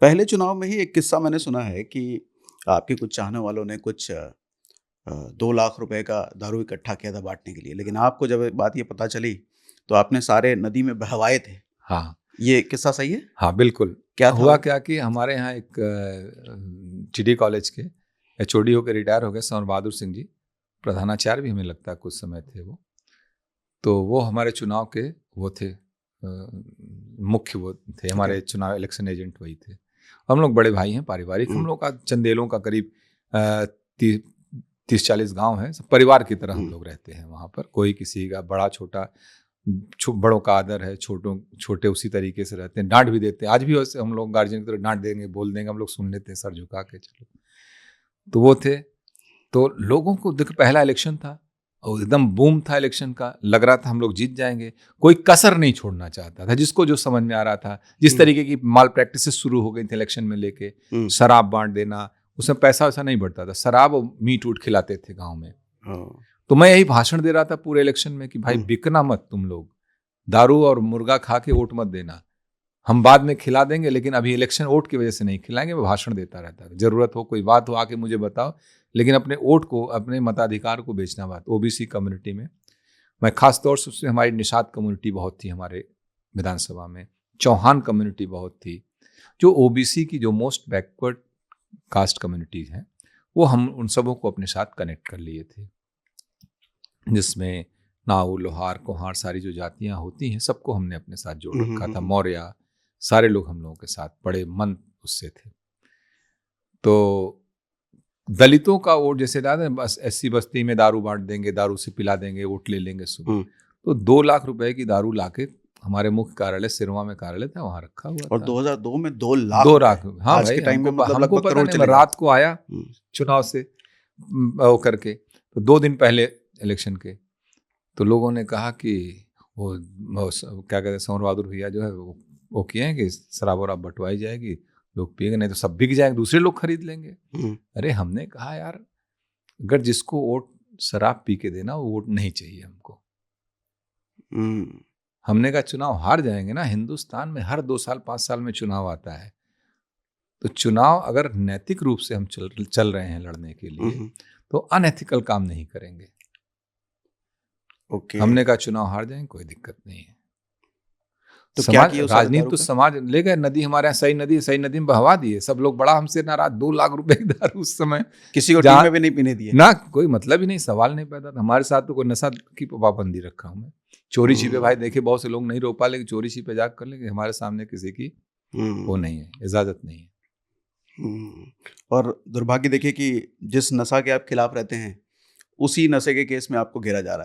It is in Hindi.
पहले चुनाव में ही एक किस्सा मैंने सुना है कि आपके कुछ चाहने वालों ने कुछ 2 लाख रुपए का दारू इकट्ठा किया था बाँटने के लिए, लेकिन आपको जब ये पता चली, तो आपने सारे नदी में बहवाए थे। हाँ, ये किस्सा सही है? हाँ, बिल्कुल। क्या था हुआ वो? क्या कि हमारे यहाँ एक जीडी कॉलेज के एचओडी होकर रिटायर हो गए संवर बहादुर सिंह जी, प्रधानाचार्य भी हमें लगता है कुछ समय थे वो। तो वो हमारे चुनाव के वो थे मुख्य वो थे, हमारे ओके। चुनाव इलेक्शन एजेंट वही थे। हम लोग बड़े भाई हैं, पारिवारिक हम हुँ, लोग का चंदेलों का करीब ती 30-40 गाँव है। सब परिवार की तरह हम हुँ, लोग रहते हैं वहाँ पर। कोई किसी का बड़ा-छोटा बड़ों का आदर है, छोटे उसी तरीके से रहते हैं, डाँट भी देते हैं। आज भी वैसे हम लोग गार्जियन की तरह डाँट देंगे, बोल देंगे, हम लोग सुन लेते हैं सर झुका के चलो। तो वो थे, तो लोगों को देखो पहला इलेक्शन था और एकदम बूम था इलेक्शन का, लग रहा था हम लोग जीत जाएँगे। कोई कसर नहीं छोड़ना चाहता था, जिसको जो समझ में आ रहा था। जिस हुँ, तरीके की माल प्रैक्टिसेस शुरू हो गई थी इलेक्शन में लेके, हुँ, शराब बाँट देना, उसमें पैसा-वैसा नहीं बढ़ता था, शराब और मीट-ऊट खिलाते थे गाँव में। हाँ, तो मैं यही भाषण दे रहा था पूरे इलेक्शन में कि भाई हुँ, बिकना मत तुम लोग। दारू और मुर्गा खा के वोट मत देना। हम बाद में खिला देंगे, लेकिन अभी इलेक्शन वोट की वजह से नहीं खिलाएंगे। मैं भाषण देता रहता है, जरूरत हो कोई बात हो आके मुझे बताओ, लेकिन अपने वोट को, अपने मताधिकार को बेचना बात। ओबीसी कम्युनिटी में मैं खास तौर से, उसमें हमारी निषाद कम्युनिटी बहुत थी हमारे विधानसभा में, चौहान कम्युनिटी बहुत थी। जो ओबीसी की जो मोस्ट बैकवर्ड कास्ट कम्युनिटीज हैं, वो हम उन सबों को अपने साथ कनेक्ट कर लिए थे, जिसमें नाऊ, लोहार, कुम्हार, सारी जो जातियां होती हैं सबको हमने अपने साथ जोड़ हुँ, हुँ, रखा हुँ, था। हुँ, मौर्य, सारे लोग हम लोगों के साथ बड़े मन उससे थे। तो दलितों का वोट जैसे दादा, बस एससी बस्ती में दारू बांट देंगे, दारू से पिला देंगे, वोट ले लेंगे सुबह। हुँ। तो 2 लाख रुपए की दारू लाके हमारे मुख्य कार्यालय सिरवा में कार्यालय था, वहां रखा हुआ और था। 2002 में 2 लाख 2 लाख, रुपए, हाँ आज भाई, के टाइम में हमको मतलब हमको लगभग पता करोड़ नहीं। मैं चले रात जाते। को आया हुँ, चुनाव से वो करके, तो 2 दिन पहले इलेक्शन के, तो लोगों ने कहा कि क्या कहते हैं, संवर बहादुर भैया जो है वो किए हैं कि शराब वराब बंटवाई जाएगी, लोग पिएंगे, नहीं तो सब बिक जाएंगे, दूसरे लोग खरीद लेंगे। हुँ, अरे हमने कहा यार, अगर जिसको वोट शराब पी के देना, वो वोट नहीं चाहिए हमको। हुँ, हमने कहा चुनाव हार जाएंगे ना, हिंदुस्तान में हर 2 साल 5 साल में चुनाव आता है। तो चुनाव अगर नैतिक रूप से हम चल रहे हैं लड़ने के हुँ, लिए, हुँ, तो अनएथिकल काम नहीं करेंगे। ओके। हमने कहा चुनाव हार जाएंगे, कोई दिक्कत नहीं है। तो क्या समाज, किए उस सारे राजनीति दारू तो का? समाज ले गए। नदी हमारे यहाँ सही नदी है, सही नदी में बहवा दिए सब लोग। बड़ा हमसे नाराज, 2 लाख रुपए की दारू उस समय, किसी को टीम जहाँ में भी नहीं पीने दिए? ना कोई मतलब ही नहीं, सवाल नहीं पैदा था। हमारे साथ तो कोई नशा की पाबंदी रखा हूं मैं। चोरी छिपे भाई हुँ, देखे बहुत से लोग नहीं रोक पा, लेकिन चोरी छिपे जाकर कर लेंगे, हमारे सामने किसी की वो हुँ, नहीं है, इजाजत नहीं है। हुँ। और दुर्भाग्य देखिए कि जिस नशा के आप खिलाफ रहते हैं, उसी नशे के केस में आपको घेरा जा रहा है।